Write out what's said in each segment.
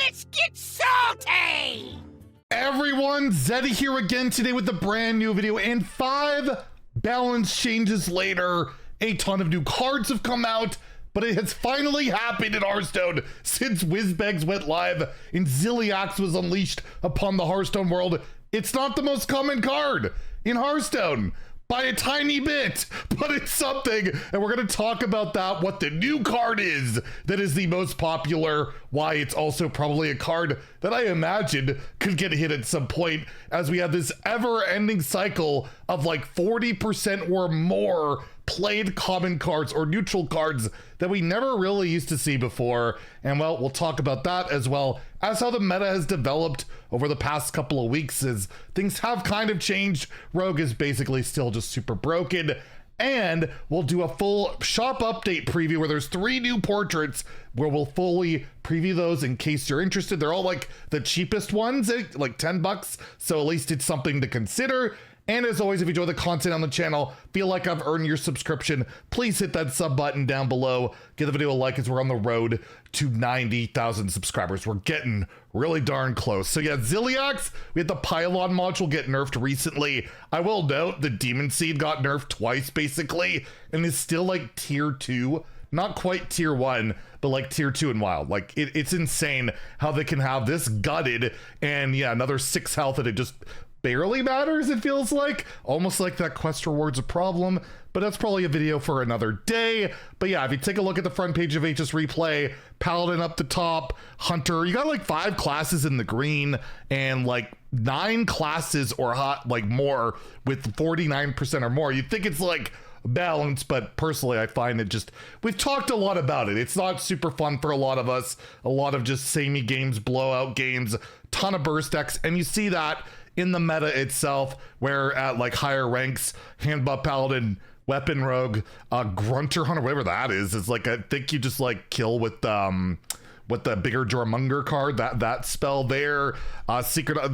Let's get salty! Everyone, Zeddy here again today with a brand new video, and 5 balance changes later, a ton of new cards have come out, but it has finally happened in Hearthstone since Whizbags went live and Zilliax was unleashed upon the Hearthstone world. It's not the most common card in Hearthstone by a tiny bit, but it's something, and we're going to talk about that, what the new card is that is the most popular, why it's also probably a card that I imagine could get hit at some point, as we have this ever-ending cycle of like 40% or more played common cards or neutral cards that we never really used to see before. And well, we'll talk about that as well as how the meta has developed over the past couple of weeks, as things have kind of changed. Rogue is basically still just super broken. And we'll do a full shop update preview where there's 3 new portraits where we'll fully preview those in case you're interested. They're all like the cheapest ones, like 10 bucks. So at least it's something to consider. And as always, if you enjoy the content on the channel, feel like I've earned your subscription, please hit that sub button down below. Give the video a like as we're on the road to 90,000 subscribers. We're getting really darn close. So yeah, Zilliax, we had the Pylon module get nerfed recently. I will note the Demon Seed got nerfed twice basically, and is still like tier 2. Not quite tier 1, but like tier 2 in wild. Like it's insane how they can have this gutted and yeah, another 6 health and it just barely matters, it feels like. Almost like that quest reward's a problem, but that's probably a video for another day. But yeah, if you take a look at the front page of HS Replay, Paladin up the top, Hunter, you got like 5 classes in the green and like 9 classes or hot, like more with 49% or more. You'd think it's like balance, but personally I find it just, we've talked a lot about it. It's not super fun for a lot of us. A lot of just samey games, blowout games, ton of burst decks, and you see that in the meta itself, where at like higher ranks, Handbuff Paladin, Weapon Rogue, Grunter Hunter, whatever that is like, I think you just like kill with the bigger Jormunger card, that spell there. Secret,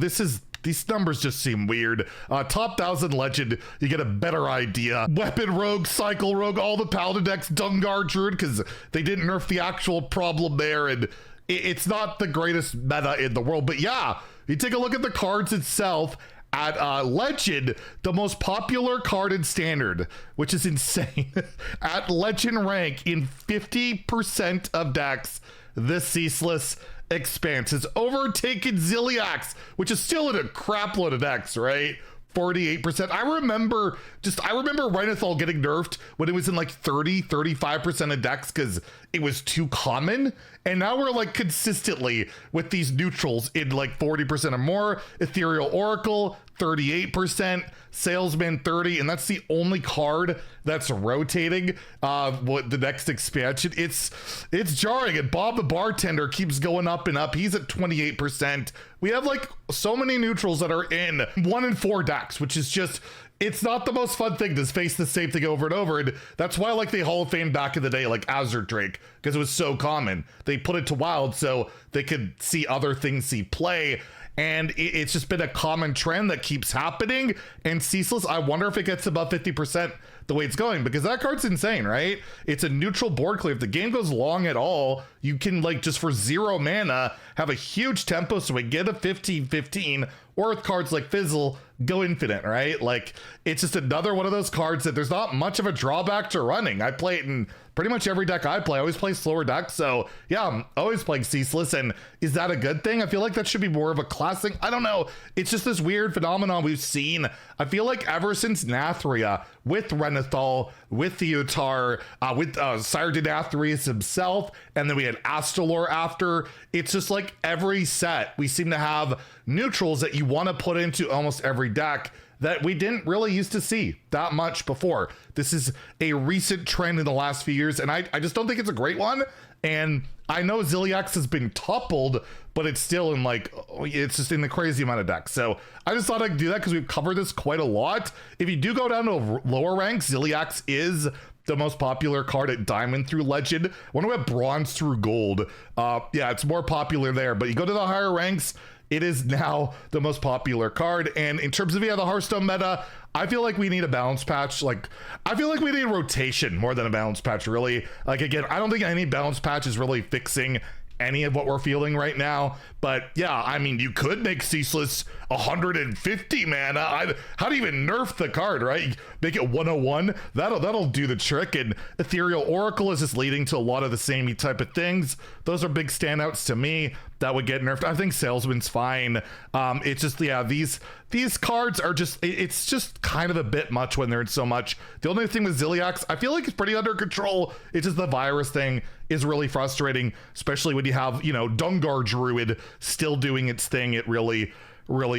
these numbers just seem weird. Top 1000 Legend, you get a better idea. Weapon Rogue, Cycle Rogue, all the Paladin decks, Dungar Druid, because they didn't nerf the actual problem there, and it's not the greatest meta in the world. But yeah, you take a look at the cards itself. At Legend, the most popular card in Standard, which is insane. At Legend rank, in 50% of decks, the Ceaseless Expanse has overtaken Zilliax, which is still in a crap load of decks, right? 48%. I remember Rhinothal getting nerfed when it was in like 35% of decks because it was too common. And now we're like consistently with these neutrals in like 40% or more. Ethereal Oracle, 38%, Salesman 30%, and that's the only card that's rotating what the next expansion. It's jarring, and Bob the Bartender keeps going up and up. He's at 28%. We have like so many neutrals that are in 1 in 4 decks, which is just, it's not the most fun thing to face the same thing over and over. And that's why I like the Hall of Fame back in the day, like Azure Drake, because it was so common. They put it to wild so they could see other things see play. And it's just been a common trend that keeps happening. And Ceaseless, I wonder if it gets above 50% the way it's going, because that card's insane, right? It's a neutral board clear. If the game goes long at all, you can like just for 0 mana have a huge tempo swing, get a 15-15, or with cards like Fizzle, go infinite, right? Like, it's just another one of those cards that there's not much of a drawback to running. I play it in pretty much every deck I play. I always play slower decks, so yeah, I'm always playing Ceaseless. And is that a good thing? I feel like that should be more of a classic. I don't know. It's just this weird phenomenon we've seen. I feel like ever since Nathria, with Renathal, with Theotar, with Sire Denathrius himself, and then we had Astalor after. It's just like every set, we seem to have neutrals that you want to put into almost every deck that we didn't really used to see that much before. This is a recent trend in the last few years, and I just don't think it's a great one. And I know Zilliax has been toppled, but it's still in like, it's just in the crazy amount of decks. So I just thought I'd do that because we've covered this quite a lot. If you do go down to lower ranks, Zilliax is the most popular card at Diamond through Legend. I wonder what Bronze through Gold. Yeah, it's more popular there, but you go to the higher ranks, it is now the most popular card. And in terms of the Hearthstone meta, I feel like we need a balance patch. Like, I feel like we need a rotation more than a balance patch, really. Like, again, I don't think any balance patch is really fixing any of what we're feeling right now. But yeah, I mean, you could make Ceaseless 150 mana. How do you even nerf the card, right? Make it 101. That'll do the trick. And Ethereal Oracle is just leading to a lot of the samey type of things. Those are big standouts to me that would get nerfed. I think Salesman's fine. It's just, yeah, these cards are just, it's just kind of a bit much when they're in so much. The only thing with Ziliax, I feel like it's pretty under control. It's just the virus thing is really frustrating, especially when you have, you know, Dungar Druid still doing its thing. It really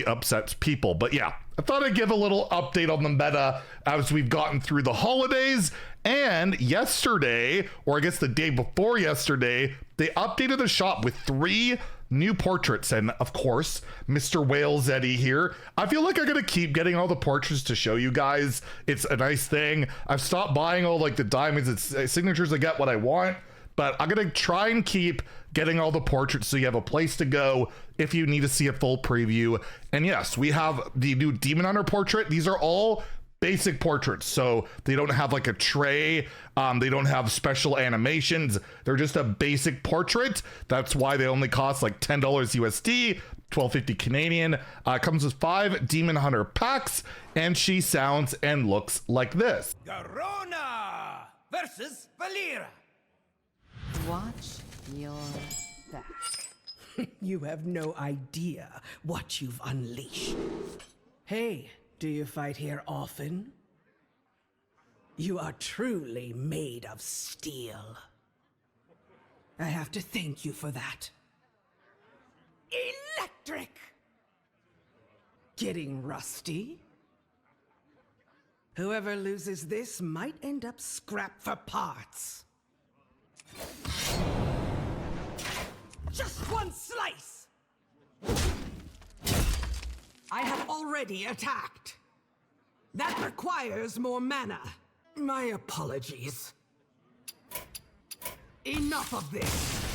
upsets people. But yeah, I thought I'd give a little update on the meta as we've gotten through the holidays. And yesterday, or I guess the day before yesterday, they updated the shop with 3 new portraits. And of course, Mr. Whale Zeddy here. I feel like I'm gonna keep getting all the portraits to show you guys. It's a nice thing. I've stopped buying all like the diamonds and signatures to get what I want, but I'm gonna try and keep getting all the portraits so you have a place to go if you need to see a full preview. And yes, we have the new Demon Hunter portrait. These are all basic portraits, so they don't have like a tray, they don't have special animations, they're just a basic portrait. That's why they only cost like $10 USD, $12.50 Canadian. Comes with 5 Demon Hunter packs, and she sounds and looks like this. Garona versus Valera. Watch your back. You have no idea what you've unleashed. Hey, do you fight here often? You are truly made of steel. I have to thank you for that. Electric. Getting rusty? Whoever loses this might end up scrapped for parts. Just one slice. I have already attacked. That requires more mana. My apologies. Enough of this.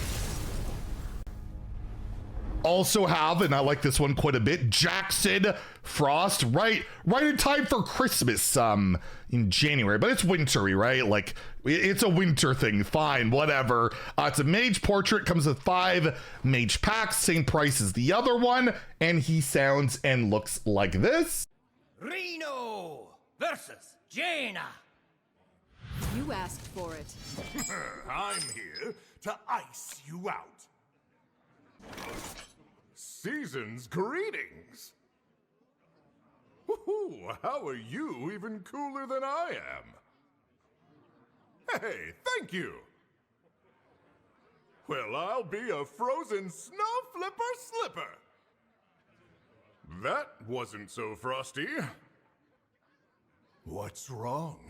Also have, and I like this one quite a bit, Jackson Frost, right in time for Christmas in January, but it's wintry, right? Like, it's a winter thing, fine, whatever. It's a Mage portrait, comes with 5 Mage packs, same price as the other one, and he sounds and looks like this. Reno versus Jaina. You asked for it. I'm here to ice you out. Season's greetings. Woohoo, how are you even cooler than I am? Hey, thank you. Well, I'll be a frozen snow flipper slipper. That wasn't so frosty. What's wrong?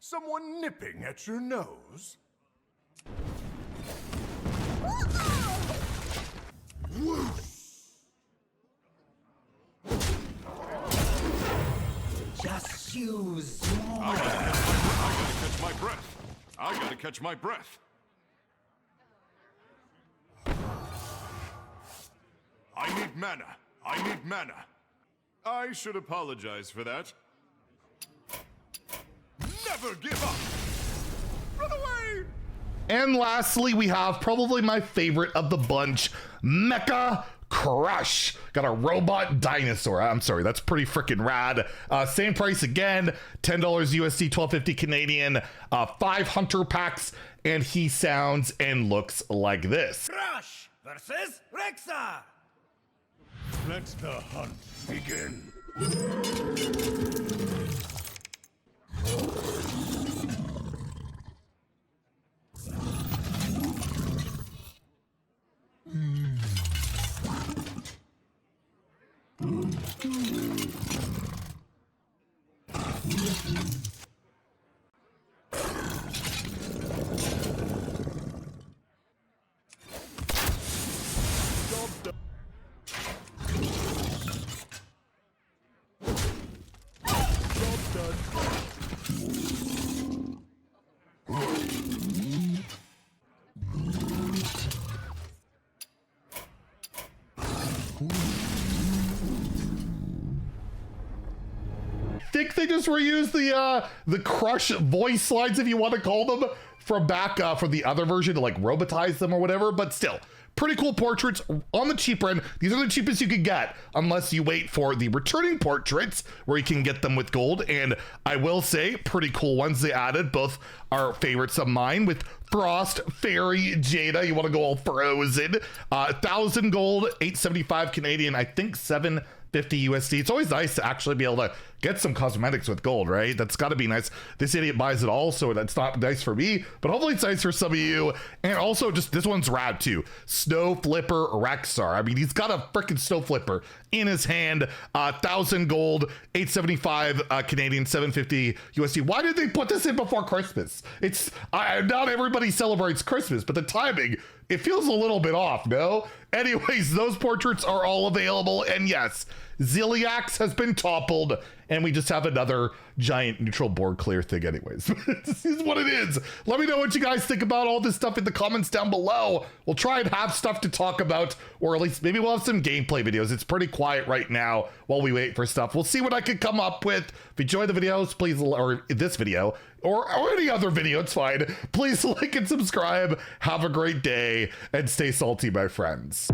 Someone nipping at your nose? Whoosh! Just use more. I gotta catch my breath. I gotta catch my breath. I need mana. I need mana. I should apologize for that. Never give up. Run away. And lastly, we have probably my favorite of the bunch, Mecha Krush. Got a robot dinosaur. I'm sorry, that's pretty freaking rad. Same price again, $10 USD, $12.50 Canadian, 5 hunter packs, and he sounds and looks like this. Krush versus Rexar. Let the hunt begin. I think they just reused the Crush voice lines, if you want to call them, from back from the other version to like robotize them or whatever, but still pretty cool portraits on the cheaper end. These are the cheapest you could get unless you wait for the returning portraits where you can get them with gold. And I will say, pretty cool ones they added. Both are favorites of mine with Frost, Fairy, Jada. You want to go all frozen. 1,000 gold, 875 Canadian, I think 750 USD. It's always nice to actually be able to get some cosmetics with gold, right? That's got to be nice. This idiot buys it all, so that's not nice for me, but hopefully it's nice for some of you. And also, just this one's rad too. Snow Flipper Rexar. I mean, he's got a freaking Snow Flipper in his hand. 1,000 gold, 875 Canadian, 750 USD. Why did they put this in before Christmas? It's not everybody celebrates Christmas, but the timing, it feels a little bit off, no? Anyways, those portraits are all available, and yes, Ziliax has been toppled, and we just have another giant neutral board clear thing anyways. This is what it is. Let me know what you guys think about all this stuff in the comments down below. We'll try and have stuff to talk about, or at least maybe we'll have some gameplay videos. It's pretty quiet right now while we wait for stuff. We'll see what I can come up with. If you enjoy the videos, please, or this video, or any other video, it's fine. Please like and subscribe. Have a great day, and stay salty, my friends.